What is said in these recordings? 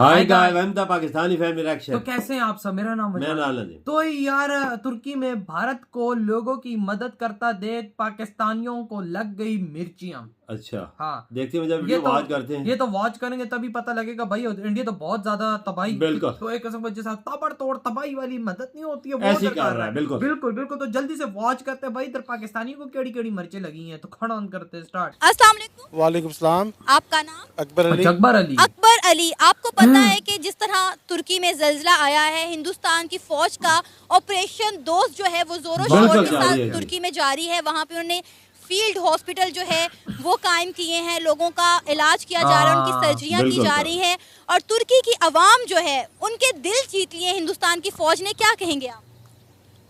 Hi guys, welcome to Pakistani family reaction. तो कैसे हैं आप सब? मेरा नाम मैं नालन। तो यार तुर्की में भारत को लोगों की मदद करता देख पाकिस्तानियों को लग गई मिर्चियां। अच्छा, हाँ, देखते हैं जब ये वीडियो तो वॉच करते हैं। ये तो वॉच करेंगे तभी पता लगेगा भाई, इंडिया तो बहुत ज्यादा तबाही, बिल्कुल। तो एक किस्म का जैसा ताबड़तोड़ तबाही वाली मदद नहीं होती है वो ऐसे ही उधर कर रहा है। बिल्कुल बिल्कुल बिल्कुल। तो जल्दी से वॉच करते हैं भाई, इधर पाकिस्तानियों को केड़ी केड़ी मिर्चें लगी हैं। तो खड़ा ऑन करते हैं, स्टार्ट। अस्सलाम वालेकुम। वालेकुम सलाम। आपका नाम? अकबर अली। अकबर अली। अकबर अली, आपको पता है कि जिस तरह तुर्की में जल्जला आया है, हिंदुस्तान की फौज का ऑपरेशन दोस्त जो है वो जोरों शोर के साथ तुर्की में जारी है। वहाँ पे उन्होंने फील्ड हॉस्पिटल जो है वो कायम किए हैं, लोगों का इलाज किया जा रहा है, उनकी सर्जरियाँ की जा रही हैं और तुर्की की आवाम जो है उनके दिल जीत लिए हिंदुस्तान की फौज ने। क्या कहेंगे आप?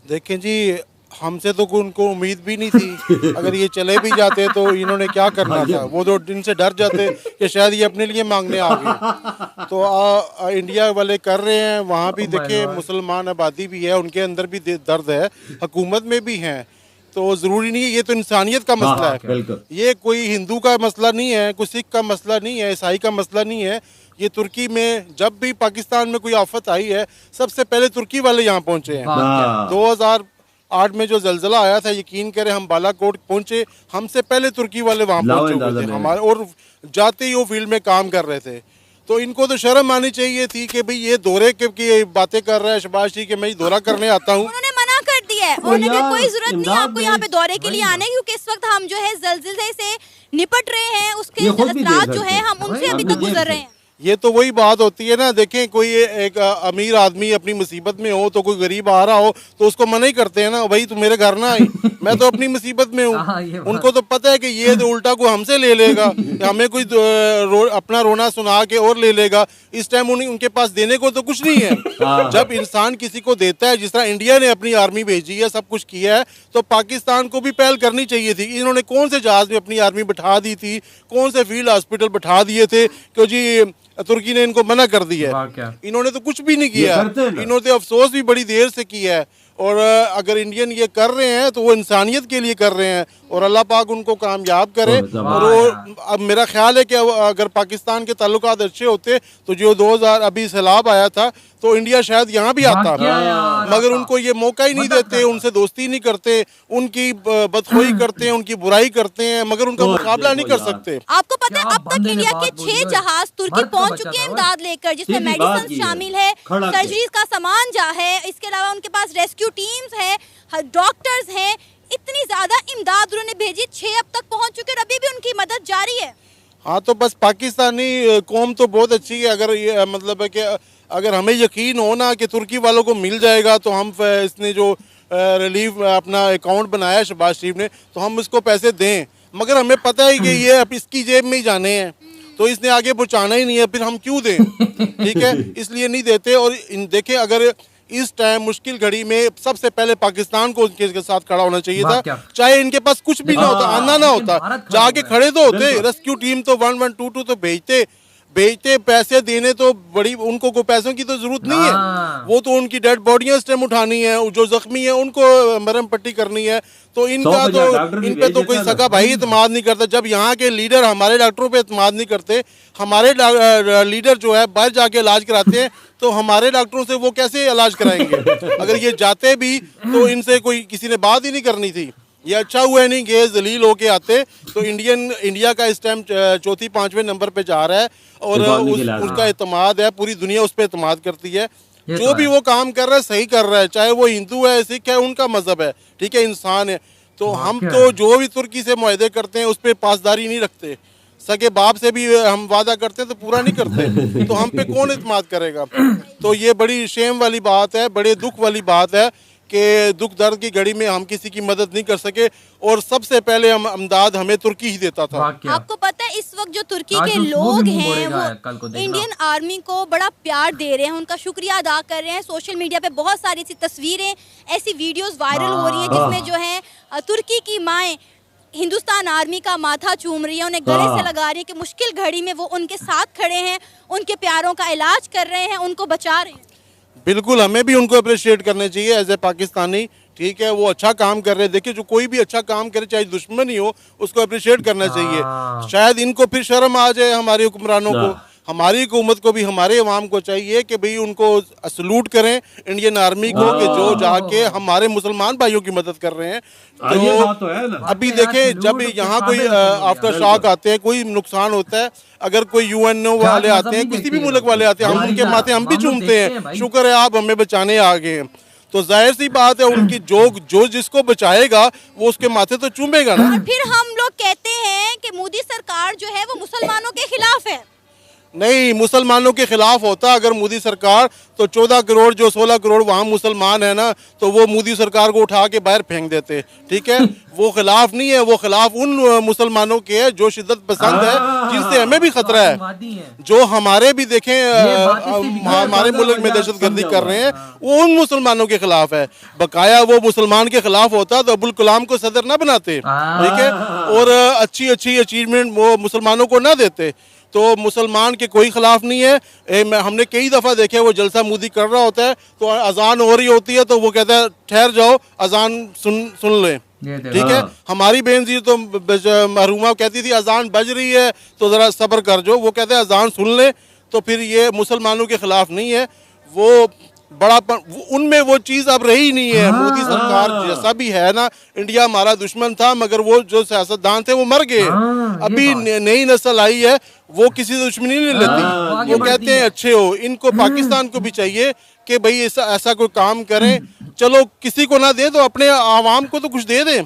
देखें जी, हमसे तो उनको उम्मीद भी नहीं थी। अगर ये चले भी जाते तो इन्होंने क्या करना था। वो तो इनसे डर जाते कि शायद ये अपने लिए मांगने आ गए। तो इंडिया वाले कर रहे हैं। वहाँ भी देखें मुसलमान आबादी भी है, उनके अंदर भी दर्द है, हुकूमत में भी हैं। तो ज़रूरी नहीं है, ये तो इंसानियत का मसला है। ये कोई हिंदू का मसला नहीं है, कोई सिख का मसला नहीं है, ईसाई का मसला नहीं है। ये तुर्की में जब भी पाकिस्तान में कोई आफत आई है, सबसे पहले तुर्की वाले यहाँ पहुँचे हैं। 2008 में जो जल्जला आया था, यकीन करें हम बालाकोट पहुँचे, हमसे पहले तुर्की वाले वहाँ पहुँचे हुए थे हमारे, और जाते ही वो फील्ड में काम कर रहे थे। तो इनको तो शर्म आनी चाहिए थी कि भाई ये दौरे की बातें कर रहा है शबाश जी, कि मैं दौरा करने आता हूँ। उन्होंने मना कर दिया है, उन्होंने कहा कोई जरूरत नहीं आपको यहाँ पे दौरे के लिए आने, क्योंकि इस वक्त हम जो है जल्जले से निपट रहे हैं, उसके असरात जो है हम उनसे अभी तक गुजर रहे हैं। ये तो वही बात होती है ना। देखें, कोई एक अमीर आदमी अपनी मुसीबत में हो तो कोई गरीब आ रहा हो तो उसको मना ही करते हैं ना, भाई तू मेरे घर ना आई, मैं तो अपनी मुसीबत में हूँ। उनको तो पता है कि ये तो उल्टा को हमसे ले लेगा, हमें कोई अपना रोना सुना के और ले लेगा। इस टाइम उनके पास देने को तो कुछ नहीं है। जब इंसान किसी को देता है, जिस तरह इंडिया ने अपनी आर्मी भेजी है, सब कुछ किया है, तो पाकिस्तान को भी पहल करनी चाहिए थी। इन्होंने कौन से जहाज में अपनी आर्मी बिठा दी थी, कौन से फील्ड हॉस्पिटल बिठा दिए थे कि जी तुर्की ने इनको मना कर दिया है। इन्होंने तो कुछ भी नहीं किया, इन्होंने तो अफसोस भी बड़ी देर से किया है। और अगर इंडियन ये कर रहे हैं तो वो इंसानियत के लिए कर रहे हैं, और अल्लाह पाक उनको कामयाब करे। और वो अब मेरा ख्याल है कि अगर पाकिस्तान के ताल्लुकात अच्छे होते तो जो 2000 अभी सैलाब आया था तो इंडिया शायद यहाँ भी आता, मगर उनको ये मौका ही नहीं देते, उनसे दोस्ती नहीं करते, उनकी बदखोई करते हैं, उनकी बुराई करते हैं, मगर उनका मुकाबला नहीं कर सकते। आपको पता है अब तक इंडिया के 6 जहाज तुर्की पहुंच चुके हैं इमदाद लेकर, जिसमें मेडिसिन शामिल है, सर्जरीज का सामान जा है, इसके अलावा उनके पास रेस्क्यू टीम्स है, डॉक्टर्स हैं। इतनी ज्यादा इमदाद उन्होंने भेजी, 6 अब तक पहुंच चुके और अभी भी उनकी मदद जारी है। हाँ, तो बस पाकिस्तानी कौम तो बहुत अच्छी है। अगर ये मतलब है कि अगर हमें यकीन हो ना कि तुर्की वालों को मिल जाएगा, तो हम इसने जो रिलीफ अपना अकाउंट बनाया शहबाज शरीफ ने, तो हम इसको पैसे दें। मगर हमें पता है कि ये अब इसकी जेब में ही जाने हैं, तो इसने आगे पहुँचाना ही नहीं है, फिर हम क्यों दें? ठीक है, इसलिए नहीं देते। और देखें, अगर इस टाइम मुश्किल घड़ी में सबसे पहले पाकिस्तान को उनके साथ खड़ा होना चाहिए था, चाहे इनके पास कुछ भी ना होता, आना ना होता, जाके खड़े तो होते। रेस्क्यू टीम तो 1122 तो भेजते, पैसे देने तो बड़ी, उनको को पैसों की तो जरूरत नहीं है। वो तो उनकी डेड बॉडियां इस टाइम उठानी है, जो जख्मी है उनको मरहम पट्टी करनी है। तो इनका तो इन पे तो कोई सगा भाई इत्मीनान नहीं करता। जब यहाँ के लीडर हमारे डॉक्टरों पे इत्मीनान नहीं करते, हमारे लीडर जो है बाहर जाके इलाज कराते हैं, तो हमारे डॉक्टरों से वो कैसे इलाज कराएंगे? अगर ये जाते भी तो इनसे कोई किसी ने बात ही नहीं करनी थी। ये अच्छा हुआ नहीं कि जलील होके आते। तो इंडिया का इस टाइम 4-5वें नंबर पे जा रहा है, और उसका एतमाद है, पूरी दुनिया उस पर एतमाद करती है। जो भी वो काम कर रहा है सही कर रहा है, चाहे वो हिंदू है, सिख है, उनका मजहब है, ठीक है, इंसान है। तो हम तो जो भी तुर्की से मुआहदे करते हैं उस पर पासदारी नहीं रखते। सगे बाप से भी हम वादा करते हैं तो पूरा नहीं करते, तो हम पे कौन इत्मीनान करेगा? तो ये बड़ी शेम वाली बात है, बड़े दुख वाली बात है कि दुख दर्द की घड़ी में हम किसी की मदद नहीं कर सके, और सबसे पहले हम इमदाद हमें तुर्की ही देता था। आपको पता है इस वक्त जो तुर्की के लोग हैं वो इंडियन आर्मी को बड़ा प्यार दे रहे हैं, उनका शुक्रिया अदा कर रहे हैं। सोशल मीडिया पे बहुत सारी ऐसी तस्वीरें, ऐसी वीडियोस वायरल हो रही हैं जिसमें जो है तुर्की की माएँ हिंदुस्तान आर्मी का माथा चूम रही है, उन्हें गले से लगा रही है कि मुश्किल घड़ी में वो उनके साथ खड़े हैं, उनके प्यारों का इलाज कर रहे हैं, उनको बचा रहे हैं। बिल्कुल, हमें भी उनको अप्रिशिएट करना चाहिए एज ए पाकिस्तानी। ठीक है, वो अच्छा काम कर रहे हैं। देखिए, जो कोई भी अच्छा काम करे, चाहे दुश्मन ही हो, उसको अप्रिशिएट करना चाहिए। शायद इनको फिर शर्म आ जाए हमारे हुक्मरानों को, हमारी हुकूमत को भी हमारे अवाम को चाहिए कि भाई उनको सलूट करें इंडियन आर्मी को कि जो जाके हमारे मुसलमान भाइयों की मदद कर रहे हैं। ये बात तो है ना। अभी देखें जब यहाँ कोई आफ्टर शॉक आते हैं, कोई नुकसान होता है, अगर कोई यूएनओ वाले आते हैं, किसी भी मुल्क वाले आते हैं, हम उनके माथे हम भी चूमते हैं, शुक्र है आप हमें बचाने आ गए हैं। तो जाहिर सी बात है उनकी जो जिसको बचाएगा वो उसके माथे तो चूमेगा ना। और फिर हम लोग कहते हैं कि मोदी सरकार जो है वो मुसलमानों के खिलाफ है। नहीं, मुसलमानों के खिलाफ होता अगर मोदी सरकार, तो 14 करोड़ जो 16 करोड़ वहाँ मुसलमान है ना, तो वो मोदी सरकार को उठा के बाहर फेंक देते। ठीक है, वो खिलाफ नहीं है, वो खिलाफ उन मुसलमानों के है जो शिद्दत पसंद है, जिनसे हमें भी खतरा है। जो हमारे भी देखें हमारे मुल्क में दहशतगर्दी कर रहे हैं, वो उन मुसलमानों के खिलाफ है। बकाया वो मुसलमान के खिलाफ होता तो अब्दुल कलाम को सदर ना बनाते, ठीक है, और अच्छी अच्छी अचीवमेंट वो मुसलमानों को ना देते। तो मुसलमान के कोई खिलाफ नहीं है। हमने कई दफ़ा देखे वो जलसा मोदी कर रहा होता है तो अजान हो रही होती है तो वो कहता है ठहर जाओ अजान सुन लें। ठीक है, हमारी बहन जी तो महरूमा कहती थी अजान बज रही है तो ज़रा सब्र कर जो, वो कहते हैं अजान सुन लें। तो फिर ये मुसलमानों के खिलाफ नहीं है, वो उनमें वो चीज़ अब रही नहीं है। मोदी सरकार जैसा भी है ना, इंडिया हमारा दुश्मन था मगर वो जो सियासतदान थे वो मर गए। अभी नई नस्ल आई है वो किसी से दुश्मनी नहीं लेती, वो कहते हैं अच्छे हो। इनको पाकिस्तान को भी चाहिए कि भाई ऐसा कोई काम करें, चलो किसी को ना दे तो अपने आवाम को तो कुछ दे दें।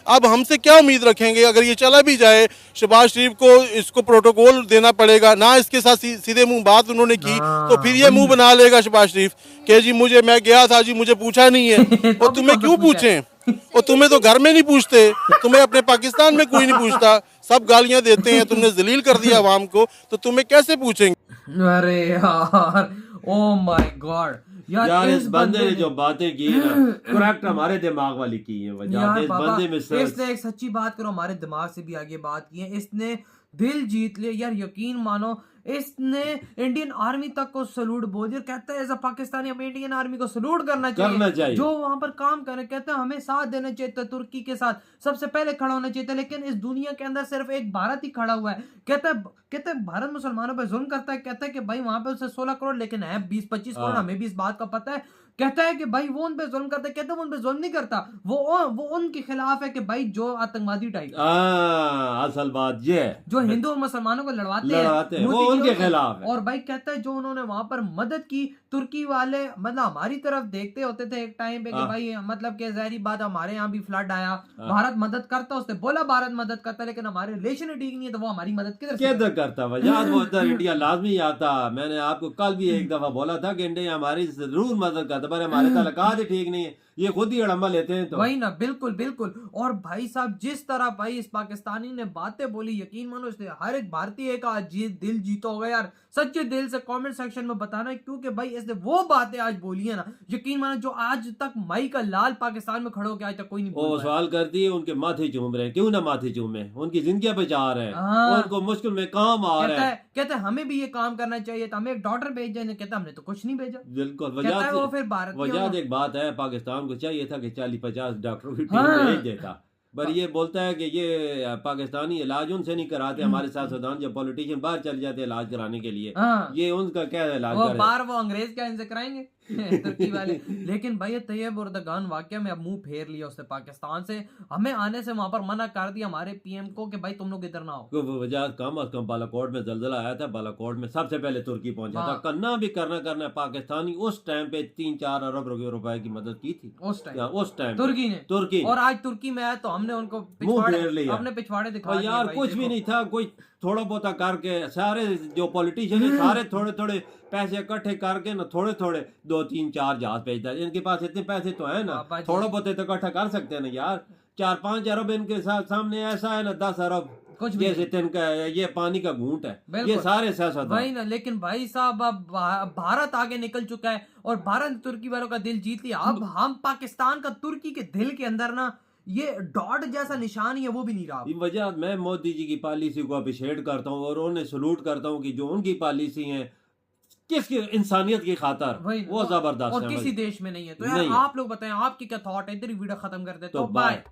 अब हमसे क्या उम्मीद रखेंगे? अगर ये चला भी जाए, शहबाज शरीफ को इसको प्रोटोकॉल देना पड़ेगा ना, इसके साथ सीधे मुंह बात उन्होंने की तो फिर ये मुंह बना लेगा शहबाज शरीफ कि जी मैं गया था जी, मुझे पूछा नहीं है। और तुम्हें क्यों पूछें? और तुम्हें तो घर में नहीं पूछते, तुम्हें अपने पाकिस्तान में कोई नहीं पूछता, सब गालियां देते हैं, तुमने जलील कर दिया आवाम को, तो तुम्हें कैसे पूछेंगे? अरे यार, ओ माय गॉड यार इस बंदे ने जो बातें की ना, करेक्ट हमारे दिमाग वाली की है। वजह इस बंदे में इसने एक सच्ची बात करो, हमारे दिमाग से भी आगे बात की है, इसने दिल जीत लिया यार। यकीन मानो इसने इंडियन आर्मी तक को सलूट बोल दिया। कहता है एज अ पाकिस्तानी हमें इंडियन आर्मी को सलूट करना चाहिए जो वहां पर काम करे। कहते हैं हमें साथ देना चाहिए, तुर्की के साथ सबसे पहले खड़ा होना चाहिए। लेकिन इस दुनिया के अंदर सिर्फ एक भारत ही खड़ा हुआ है। कहते हैं भारत मुसलमानों पर जुल्म करता है। कहता है कि भाई वहां पे उसे 16 करोड़ लेकिन है 20-25 करोड़, हमें भी इस बात का पता है। कहता है कि भाई वो उन पे जुल्म करता है। कहते हैं वो उन पे जुल्म नहीं करता, वो उनके खिलाफ है कि भाई जो आतंकवादी टाइप। असल बात ये है जो हिंदू और मुसलमानों को लड़वाते हैं वो उनके खिलाफ है। और भाई कहता है जो उन्होंने वहां पर मदद की, तुर्की वाले मतलब हमारी तरफ देखते होते थे एक टाइम पे कि भाई मतलब कि ज़ाहिरी बात हमारे यहाँ भी फ्लड आया, भारत मदद करता, उसने बोला भारत मदद करता, लेकिन हमारे रिलेशन ठीक नहीं है तो वो हमारी मदद किधर करता? वजह वो इधर इंडिया लाजमी आता। मैंने आपको कल भी एक दफा बोला था कि इंडिया हमारी जरूर मदद करता, पर हमारे ताल्लुकात ही ठीक नहीं है, ये खुद ही अड़म्बा लेते हैं। तो वही ना, बिल्कुल बिल्कुल। और भाई साहब जिस तरह भाई इस पाकिस्तानी ने बातें बोली, यकीन मानो इसने हर एक भारतीय का दिल जीता होगा यार। सच्चे दिल से कमेंट सेक्शन में बताना, क्योंकि भाई इसने वो बातें आज बोली है ना, यकीन मानो जो आज तक माई का लाल पाकिस्तान में खड़े होकर आज तक कोई नहीं बोल। सवाल करती है उनके माथे चूम रहे हैं, क्यों ना माथे चूमे, उनकी जिंदगी बचा रहे हैं, उनको मुश्किल में काम आ रहा है। कहते हैं हमें भी ये काम करना चाहिए था, हमें एक डॉक्टर भेज देने। कहता हमने तो कुछ नहीं भेजा। बिल्कुल वजह एक बात है, पाकिस्तान को चाहिए था कि 40-50 डॉक्टर की टीम भेज देता, पर ये बोलता है कि ये पाकिस्तानी इलाज उनसे नहीं कराते। हमारे साथ जब पॉलिटिशियन बाहर चले जाते हैं इलाज कराने के लिए, ये उनका क्या इलाज करे? बाहर वो अंग्रेज क्या इनसे कराएंगे तुर्की वाले। लेकिन भाई तैयब उर्दगान वाकया में अब मुंह फेर लिया उसने पाकिस्तान से, हमें आने से वहां पर मना कर दिया हमारे पीएम को कि भाई तुम लोग इधर ना आओ। वजह कम अज कम बालाकोट में जलजला आया था, बालाकोट में सबसे पहले तुर्की पहुंचा था। करना भी करना पाकिस्तानी उस टाइम पे 3-4 अरब रुपए की मदद की थी उस टाइम तुर्की ने। और आज तुर्की में आया तो हमने उनको अपने पिछवाड़े दिखा यार, कुछ भी नहीं था, कोई थोड़ा बहुत करके सारे जो पॉलिटिशियन है सारे थोड़े पैसे इकट्ठे करके ना थोड़े 2-3-4 जहाज भेजता है। इनके पास इतने पैसे तो है ना, थोड़ा बहुत तो इकट्ठा कर सकते हैं ना यार। 4-5 अरब इनके सामने ऐसा है ना, 10 अरब कुछ भी ये पानी का घूंट है, ये सारे सियासत भाई ना। लेकिन भाई साहब अब भारत आगे निकल चुका है और भारत तुर्की वालों का दिल जीत लिया। अब हम पाकिस्तान का तुर्की के दिल के अंदर ना ये डॉट जैसा निशान ही है वो भी नहीं रहा। वजह मैं मोदी जी की पॉलिसी को अप्रिशिएट करता हूँ और उन्हें सलूट करता हूँ कि जो उनकी पॉलिसी है किसकी इंसानियत की खातर वो जबरदस्त और किसी देश में नहीं है। तो यार आप लोग बताएं आपकी क्या थॉट है। इधर ही वीडियो खत्म कर दे तो बाय।